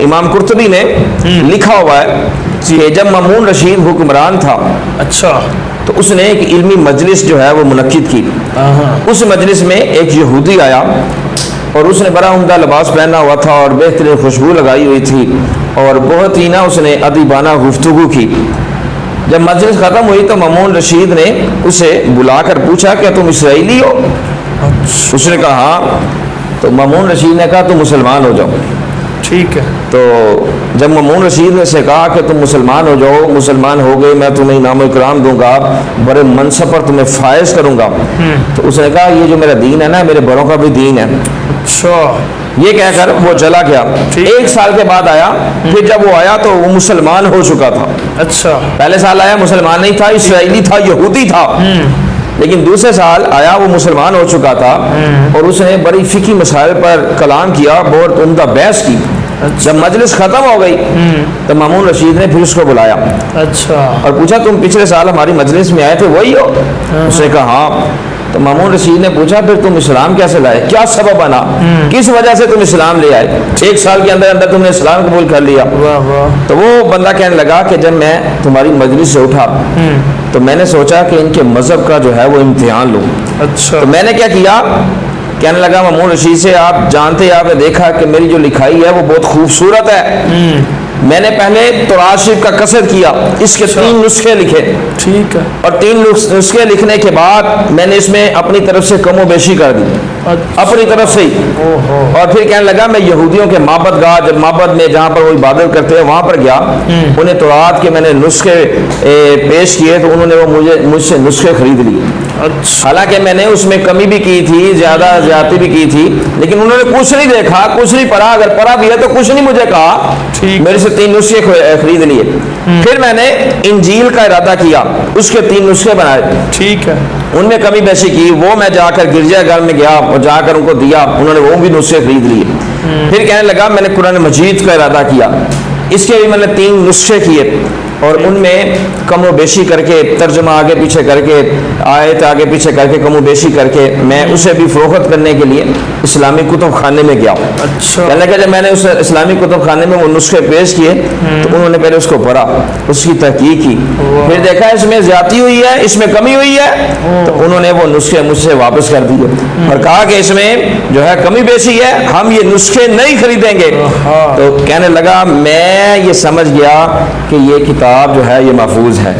امام قرطبی نے لکھا ہوا ہے کہ جب مامون رشید حکمران تھا، اچھا، تو اس نے ایک علمی مجلس جو ہے وہ منعقد کی۔ اس مجلس میں ایک یہودی آیا اور اس نے بڑا عمدہ لباس پہنا ہوا تھا اور بہترین خوشبو لگائی ہوئی تھی اور بہت ہی اس نے ادیبانہ گفتگو کی۔ جب مجلس ختم ہوئی تو مامون رشید نے اسے بلا کر پوچھا کہ تم اسرائیلی ہو؟ اس نے کہا ہاں۔ تو مامون رشید نے کہا تم مسلمان ہو جاؤ۔ ٹھیک ہے۔ تو جب مامون رشید نے سے کہا کہ تم مسلمان ہو جاؤ، مسلمان ہو گئے، میں تمہیں انعام و اکرام دوں گا، بڑے منصب پر تمہیں فائز کروں گا، تو اس نے کہا یہ جو میرا دین ہے نا، میرے بڑوں کا بھی دین ہے۔ اچھا، یہ کہہ کر وہ چلا گیا۔ ایک سال کے بعد آیا، پھر جب وہ آیا تو وہ مسلمان ہو چکا تھا۔ اچھا، پہلے سال آیا مسلمان نہیں تھا، اسرائیلی تھا، یہودی تھا، لیکن دوسرے سال آیا وہ مسلمان ہو چکا تھا اور اس نے بڑی فقہی مسائل پر کلام کیا، بہت عمدہ بحث کی۔ جب مجلس ختم ہو گئی تو مامون رشید نے پھر اس کو بلایا اچھا، اور پوچھا تم پچھلے سال ہماری مجلس میں آئے تھے وہی ہو؟ اس نے کہا ہاں۔ تو مامون رشید نے پوچھا پھر تم اسلام کیسے لائے، کیا سبب بنا، کس وجہ سے تم اسلام لے آئے، ایک سال کے اندر اندر تم نے اسلام قبول کر لیا؟ تو وہ بندہ کہنے لگا کہ جب میں تمہاری مجلس سے اٹھا تو میں نے سوچا کہ ان کے مذہب کا جو ہے وہ امتحان لوں۔ اچھا، تو میں نے کیا کیا، کہنے لگا مامون رشید سے آپ جانتے، آپ نے دیکھا کہ میری جو لکھائی ہے وہ بہت خوبصورت ہے، میں نے پہلے تورات شریف کا قصد کیا، اس کے 3 نسخے لکھے، ٹھیک ہے، اور 3 نسخے لکھنے کے بعد میں نے اس میں اپنی طرف سے کم و بیشی کر دی، اپنی طرف سے ہی۔ اور پھر کہنے لگا میں یہودیوں کے معبد گاہ، جب معبد میں جہاں پر وہ عبادت کرتے ہیں وہاں پر گیا، انہیں تورات کے میں نے نسخے پیش کیے تو انہوں نے وہ مجھ سے نسخے خرید لیے۔ حالانکہ میں نے اس میں کمی بھی کی تھی، زیادتی بھی کی تھی، لیکن انہوں نے کچھ نہیں دیکھا، کچھ نہیں پڑھا، اگر پڑھا بھی ہے تو کچھ نہیں مجھے کہا، میرے سے 3 نسخے خرید لیے۔ پھر میں نے انجیل کا ارادہ کیا، اس کے 3 نسخے بنائے، ٹھیک ہے، ان میں کمی بیشی کی، وہ میں جا کر گرجا گھر میں گیا اور جا کر ان کو دیا، انہوں نے وہ بھی نسخے خرید لیے۔ پھر کہنے لگا میں نے قرآن مجید کا ارادہ کیا، اس کے بھی میں نے 3 نسخے کیے اور ان میں کم و بیشی کر کے، ترجمہ آگے پیچھے کر کے، آیت آگے پیچھے کر کے، کم و بیشی کر کے میں اسے بھی فروخت کرنے کے لیے اسلامی کتب خانے میں گیا۔ اچھا، کہنے لگا جب میں نے اس اسلامی کتب خانے میں وہ نسخے پیش کیے تو انہوں نے پہلے اس کو پڑھا، اس کی تحقیق کی، پھر دیکھا اس میں زیادتی ہوئی ہے، اس میں کمی ہوئی ہے، تو انہوں نے وہ نسخے مجھ سے واپس کر دیے اور کہا کہ اس میں جو ہے کمی بیشی ہے، ہم یہ نسخے نہیں خریدیں گے۔ تو کہنے لگا میں یہ سمجھ گیا کہ یہ کتاب جو ہے یہ محفوظ ہے۔